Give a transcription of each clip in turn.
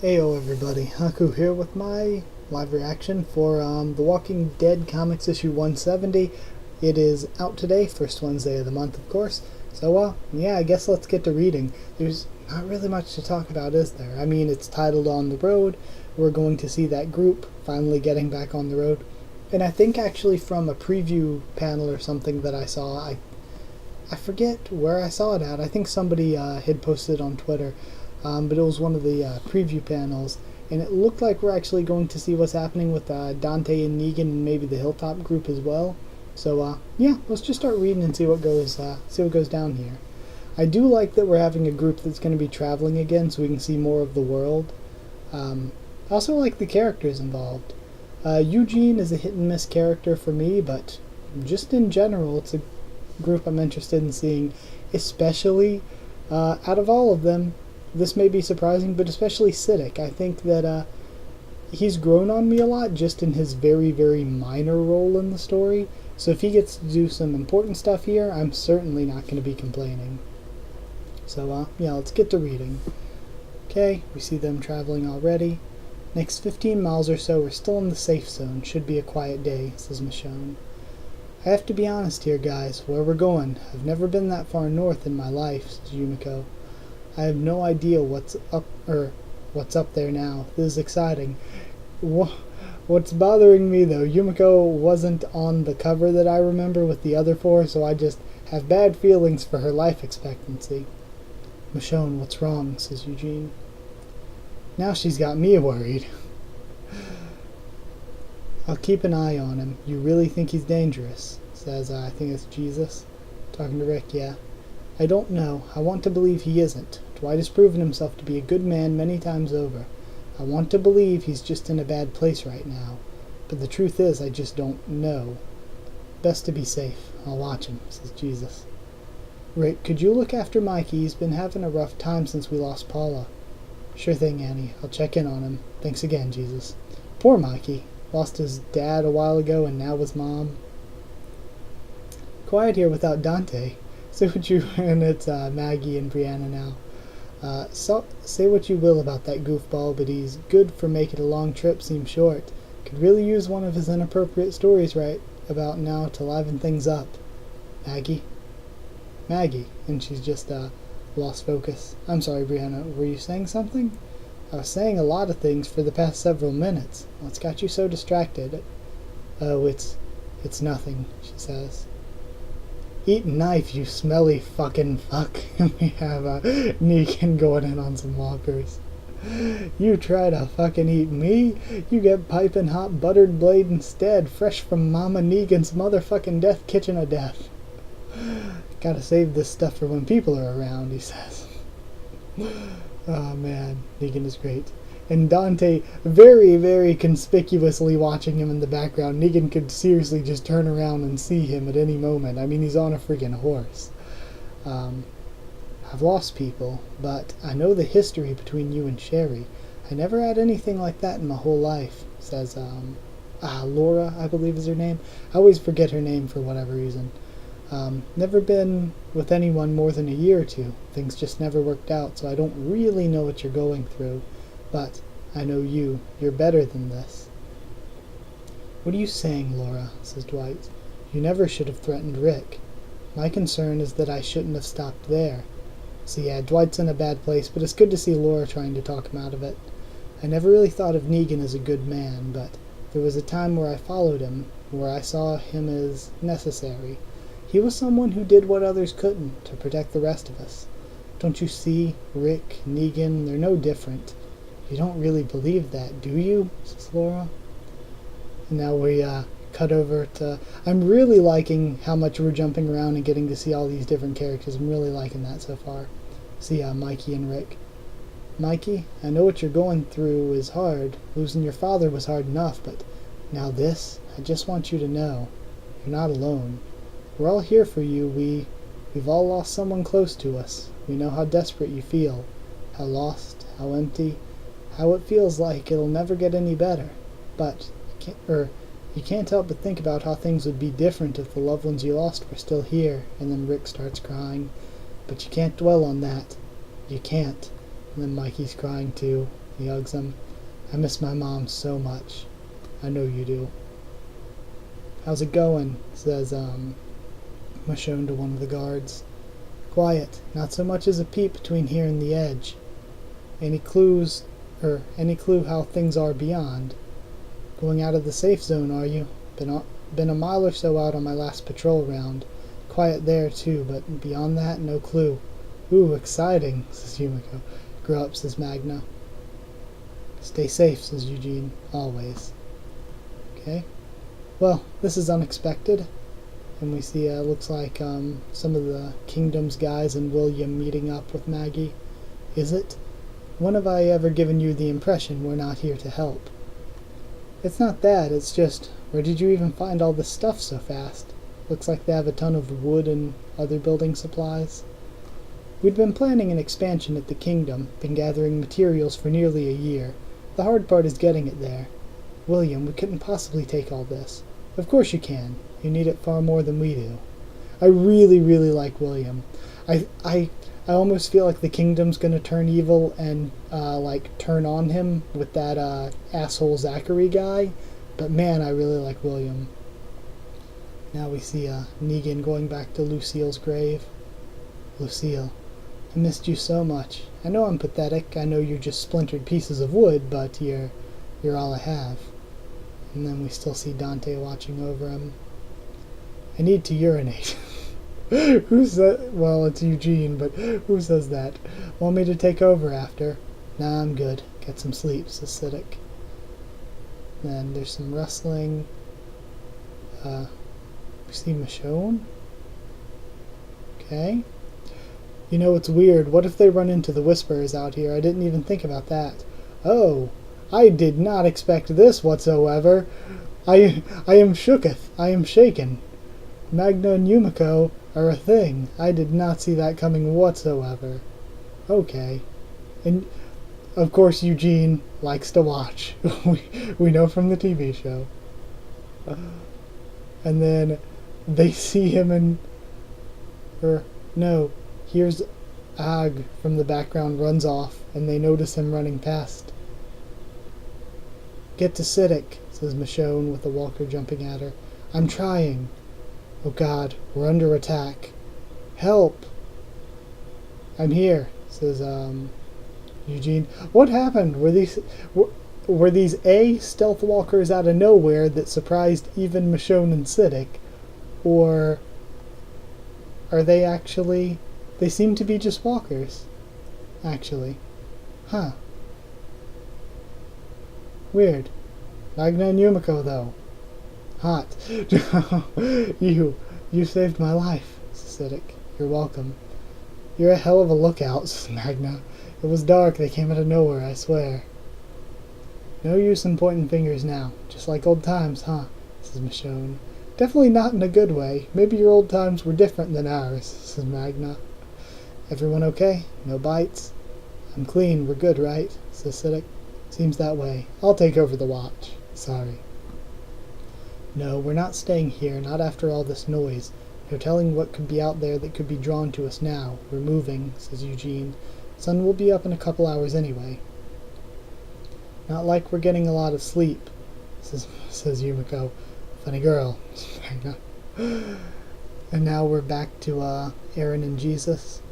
Heyo everybody, Haku here with my live reaction for The Walking Dead Comics issue 170. It is out today, first Wednesday of the month of course, so yeah, I guess let's get to reading. There's not really much to talk about, is there? I mean, it's titled On the Road, we're going to see that group finally getting back on the road, and I think actually from a preview panel or something that I saw, I forget where I saw it at. I think somebody had posted on Twitter, but it was one of the preview panels, and it looked like we're actually going to see what's happening with Dante and Negan and maybe the Hilltop group as well. So yeah, let's just start reading and see what goes down here. I do like that we're having a group that's going to be traveling again, so we can see more of the world. I also like the characters involved. Eugene is a hit and miss character for me, but just in general, it's a group I'm interested in seeing, especially out of all of them. This may be surprising, but especially Siddiq. I think that he's grown on me a lot just in his very, very minor role in the story. So if he gets to do some important stuff here, I'm certainly not going to be complaining. So yeah, let's get to reading. Okay, we see them traveling already. Next 15 miles or so, we're still in the safe zone. Should be a quiet day, says Michonne. I have to be honest here, guys. Where we're going, I've never been that far north in my life, says Yumiko. I have no idea what's up there now. This is exciting. What's bothering me though, Yumiko wasn't on the cover that I remember with the other four, so I just have bad feelings for her life expectancy. Michonne, what's wrong, says Eugene. Now she's got me worried. I'll keep an eye on him. You really think he's dangerous? Says, I think it's Jesus. Talking to Rick, yeah. I don't know. I want to believe he isn't. Dwight has proven himself to be a good man many times over. I want to believe he's just in a bad place right now. But the truth is, I just don't know. Best to be safe. I'll watch him, says Jesus. Rick, could you look after Mikey? He's been having a rough time since we lost Paula. Sure thing, Annie. I'll check in on him. Thanks again, Jesus. Poor Mikey. Lost his dad a while ago and now his mom. Quiet here without Dante. Say what you... and it's Maggie and Brianna now. Say what you will about that goofball, but he's good for making a long trip seem short. Could really use one of his inappropriate stories right about now to liven things up. Maggie? Maggie. And she's just lost focus. I'm sorry, Brianna. Were you saying something? I was saying a lot of things for the past several minutes. What's got you so distracted? Oh, it's nothing, she says. Eat knife, you smelly fucking fuck. We have Negan going in on some walkers. You try to fucking eat me? You get piping hot buttered blade instead, fresh from Mama Negan's motherfucking death kitchen of death. Gotta save this stuff for when people are around, he says. Oh man, Negan is great. And Dante very, very conspicuously watching him in the background. Negan could seriously just turn around and see him at any moment. I mean, he's on a friggin' horse. I've lost people, but I know the history between you and Sherry. I never had anything like that in my whole life, says, Laura, I believe is her name. I always forget her name for whatever reason. Never been with anyone more than a year or two. Things just never worked out, so I don't really know what you're going through. But I know you. You're better than this. What are you saying, Laura? Says Dwight. You never should have threatened Rick. My concern is that I shouldn't have stopped there. So yeah, Dwight's in a bad place, but it's good to see Laura trying to talk him out of it. I never really thought of Negan as a good man, but there was a time where I followed him, where I saw him as necessary. He was someone who did what others couldn't to protect the rest of us. Don't you see? Rick, Negan, they're no different. You don't really believe that, do you? Says Laura. And now we cut over to... I'm really liking how much we're jumping around and getting to see all these different characters. I'm really liking that so far. See Mikey and Rick. Mikey, I know what you're going through is hard. Losing your father was hard enough, but now this, I just want you to know. You're not alone. We're all here for you. We've all lost someone close to us. We know how desperate you feel. How lost, how empty. How it feels like it'll never get any better. But you can't help but think about how things would be different if the loved ones you lost were still here. And then Rick starts crying. But you can't dwell on that. You can't. And then Mikey's crying too. He hugs him. I miss my mom so much. I know you do. How's it going? Says, Michonne to one of the guards. Quiet. Not so much as a peep between here and the edge. Any clue how things are beyond? Going out of the safe zone, are you? Been a mile or so out on my last patrol round. Quiet there, too, but beyond that, no clue. Ooh, exciting, says Yumiko. Grow up, says Magna. Stay safe, says Eugene. Always. Okay. Well, this is unexpected. And we see, looks like some of the Kingdom's guys and William meeting up with Maggie. Is it? When have I ever given you the impression we're not here to help? It's not that, it's just, where did you even find all this stuff so fast? Looks like they have a ton of wood and other building supplies. We'd been planning an expansion at the Kingdom, been gathering materials for nearly a year. The hard part is getting it there. William, we couldn't possibly take all this. Of course you can. You need it far more than we do. I really, really like William. I almost feel like the Kingdom's gonna turn evil and, turn on him with that, asshole Zachary guy. But man, I really like William. Now we see, Negan going back to Lucille's grave. Lucille, I missed you so much. I know I'm pathetic. I know you're just splintered pieces of wood, but you're all I have. And then we still see Dante watching over him. I need to urinate. Who said? Well, it's Eugene, but who says that? Want me to take over after? Nah, I'm good. Get some sleep, says Siddiq. Then there's some rustling. We see Michonne. Okay. You know, it's weird. What if they run into the Whisperers out here? I didn't even think about that. Oh, I did not expect this whatsoever. I am shooketh. I am shaken. Magna and Yumiko are a thing. I did not see that coming whatsoever. Okay. And, of course, Eugene likes to watch. we know from the TV show. And then they see him and... no, here's Ag from the background runs off, and they notice him running past. Get to Siddiq, says Michonne with the walker jumping at her. I'm trying. Oh God, we're under attack. Help! I'm here, says Eugene. What happened? Were these A, stealth walkers out of nowhere that surprised even Michonne and Siddiq? Or are they actually... They seem to be just walkers. Actually. Huh. Weird. Magna and Yumiko, though. Hot. You saved my life, says Siddiq. You're welcome. You're a hell of a lookout, says Magna. It was dark. They came out of nowhere, I swear. No use in pointing fingers now. Just like old times, huh? Says Michonne. Definitely not in a good way. Maybe your old times were different than ours, says Magna. Everyone okay? No bites? I'm clean. We're good, right? Says Siddiq. Seems that way. I'll take over the watch. Sorry. No, we're not staying here, not after all this noise. No telling what could be out there that could be drawn to us now. We're moving, says Eugene. Sun will be up in a couple hours anyway. Not like we're getting a lot of sleep, says Yumiko. Funny girl. And now we're back to Aaron and Jesus.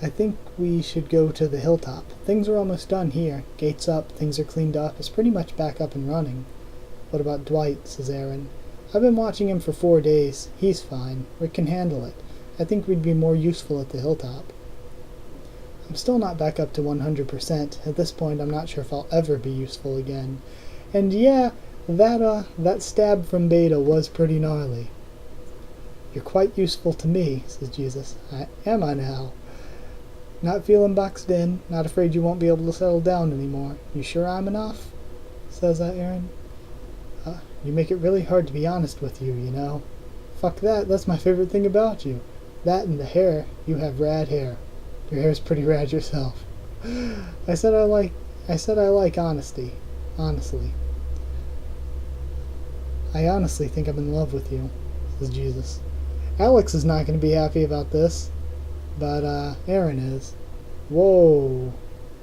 I think we should go to the hilltop. Things are almost done here. Gates up, things are cleaned up. It's pretty much back up and running. What about Dwight, says Aaron. I've been watching him for 4 days. He's fine. We can handle it. I think we'd be more useful at the hilltop. I'm still not back up to 100%. At this point, I'm not sure if I'll ever be useful again. And yeah, that stab from Beta was pretty gnarly. You're quite useful to me, says Jesus. Am I now? Not feeling boxed in. Not afraid you won't be able to settle down anymore. You sure I'm enough? Says Aaron. You make it really hard to be honest with you, you know. Fuck that. That's my favorite thing about you. That and the hair. You have rad hair. Your hair's pretty rad yourself. I said I like honesty. Honestly. I honestly think I'm in love with you, says Jesus. Alex is not going to be happy about this, but Aaron is. Whoa.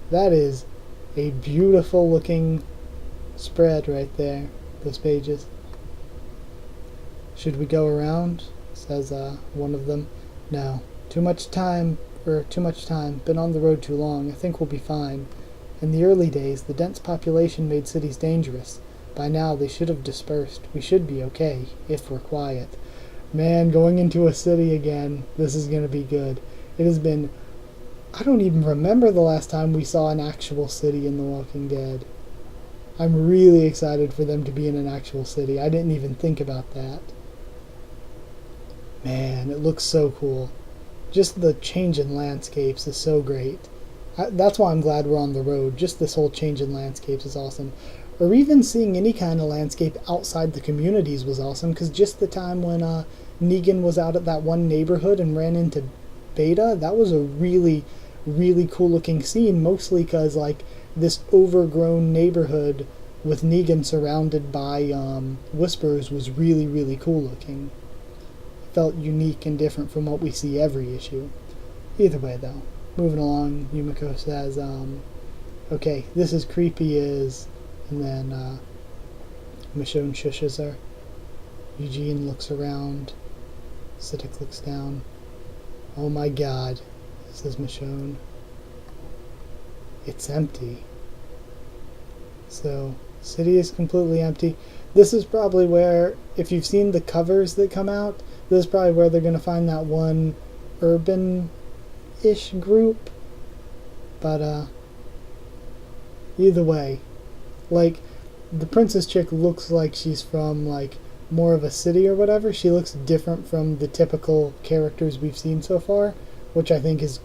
That is A beautiful looking spread right there, those pages. Should we go around? Says one of them. No. Too much time. Been on the road too long. I think we'll be fine. In the early days, the dense population made cities dangerous. By now, they should have dispersed. We should be okay, if we're quiet. Man, going into a city again, this is going to be good. It has been... I don't even remember the last time we saw an actual city in The Walking Dead. I'm really excited for them to be in an actual city. I didn't even think about that. Man, it looks so cool. Just the change in landscapes is so great. That's why I'm glad we're on the road. Just this whole change in landscapes is awesome. Or even seeing any kind of landscape outside the communities was awesome, because just the time when Negan was out at that one neighborhood and ran into Beta, that was a really, really cool looking scene, mostly because like this overgrown neighborhood with Negan surrounded by Whisperers was really, really cool looking. Felt unique and different from what we see every issue. Either way though, moving along, Yumiko says, okay, this is creepy as, and then Michonne shushes her. Eugene looks around. Siddiq looks down. Oh my god, says Michonne. It's empty. So, city is completely empty. This is probably where, if you've seen the covers that come out, this is probably where they're going to find that one urban-ish group. But, either way, like, the princess chick looks like she's from, like, more of a city or whatever. She looks different from the typical characters we've seen so far, which I think is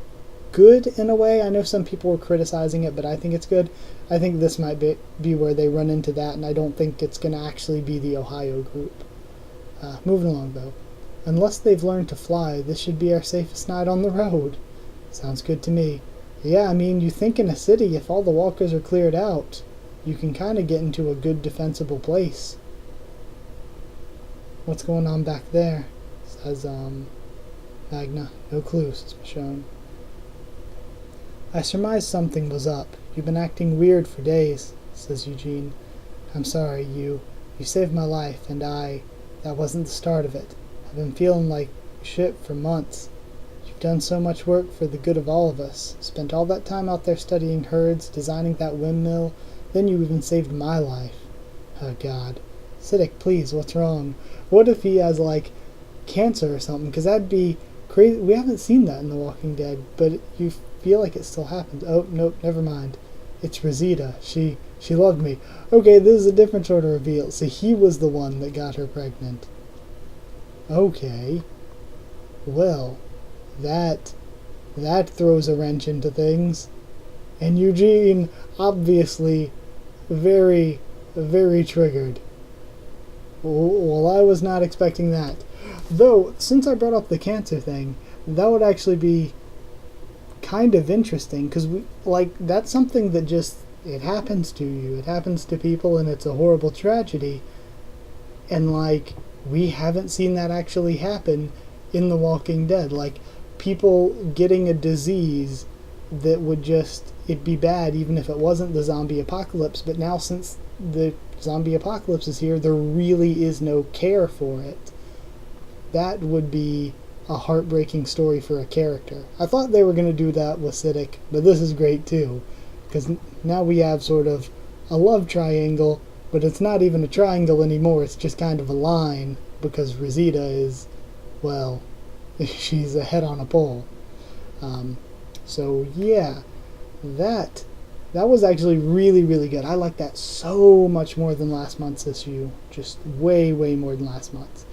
good in a way. I know some people were criticizing it, but I think it's good. I think this might be where they run into that, and I don't think it's going to actually be the Ohio group. Moving along, though. Unless they've learned to fly, this should be our safest night on the road. Sounds good to me. Yeah, I mean, you think in a city, if all the walkers are cleared out, you can kind of get into a good defensible place. What's going on back there? Says, Magna. No clue, says Michonne. I surmised something was up. You've been acting weird for days, says Eugene. I'm sorry, you saved my life, and that wasn't the start of it. I've been feeling like shit for months. You've done so much work for the good of all of us. Spent all that time out there studying herds, designing that windmill, then you even saved my life. Oh god. Siddiq, please, what's wrong? What if he has, like, cancer or something? Because that'd be crazy. We haven't seen that in The Walking Dead, but you feel like it still happens. Oh, nope, never mind. It's Rosita. She loved me. Okay, this is a different sort of reveal. So he was the one that got her pregnant. Okay. Well, that throws a wrench into things. And Eugene, obviously, very, very triggered. Well, I was not expecting that. Though, since I brought up the cancer thing, that would actually be kind of interesting, because that's something that just, it happens to you. It happens to people, and it's a horrible tragedy. And, like, we haven't seen that actually happen in The Walking Dead. Like, people getting a disease that would just, it'd be bad even if it wasn't the zombie apocalypse. But now, since the zombie apocalypse is here, there really is no care for it. That would be a heartbreaking story for a character. I thought they were going to do that with Siddiq, but this is great too, because now we have sort of a love triangle, but it's not even a triangle anymore. It's just kind of a line, because Rosita is, well, she's a head on a pole. So yeah, that was actually really, really good. I like that so much more than last month's issue. Just way, way more than last month's.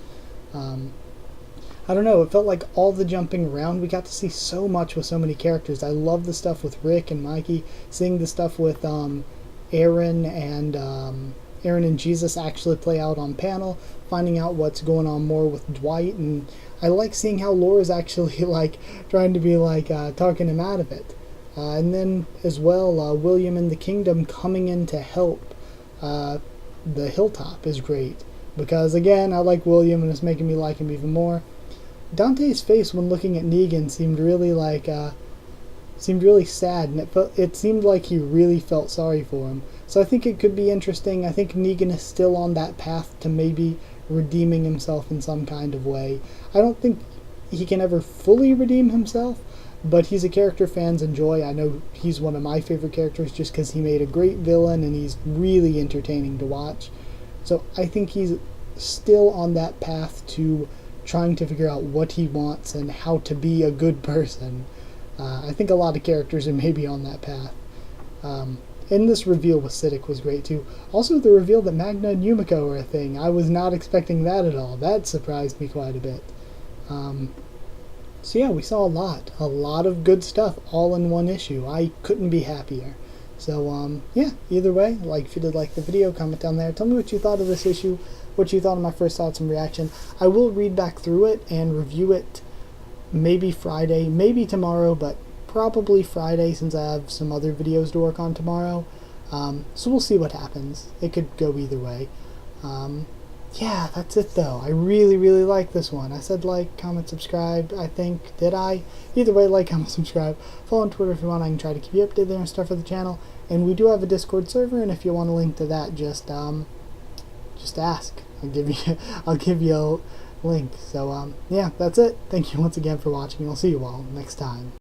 I don't know, it felt like all the jumping around, we got to see so much with so many characters. I love the stuff with Rick and Mikey, seeing the stuff with Aaron and Jesus actually play out on panel, finding out what's going on more with Dwight, and I like seeing how Laura's actually like trying to be like talking him out of it. And then as well, William and the Kingdom coming in to help the Hilltop is great, because again, I like William and it's making me like him even more. Dante's face when looking at Negan seemed really like seemed really sad, and it seemed like he really felt sorry for him. So I think it could be interesting. I think Negan is still on that path to maybe redeeming himself in some kind of way. I don't think he can ever fully redeem himself, but he's a character fans enjoy. I know he's one of my favorite characters just because he made a great villain and he's really entertaining to watch. So I think he's still on that path to trying to figure out what he wants and how to be a good person. I think a lot of characters are maybe on that path. And this reveal with Siddiq was great too. Also the reveal that Magna and Yumiko are a thing. I was not expecting that at all. That surprised me quite a bit. So yeah, we saw a lot of good stuff all in one issue. I couldn't be happier. So yeah, either way, if you did like the video, comment down there. Tell me what you thought of this issue, what you thought of my first thoughts and reaction. I will read back through it and review it maybe Friday, maybe tomorrow, but probably Friday since I have some other videos to work on tomorrow. So we'll see what happens. It could go either way. Yeah, that's it though. I really, really like this one. I said like, comment, subscribe, I think. Did I? Either way, like, comment, subscribe. Follow on Twitter if you want. I can try to keep you updated there and stuff for the channel. And we do have a Discord server, and if you want a link to that, just ask. I'll give you a link. So yeah, that's it. Thank you once again for watching. I'll see you all next time.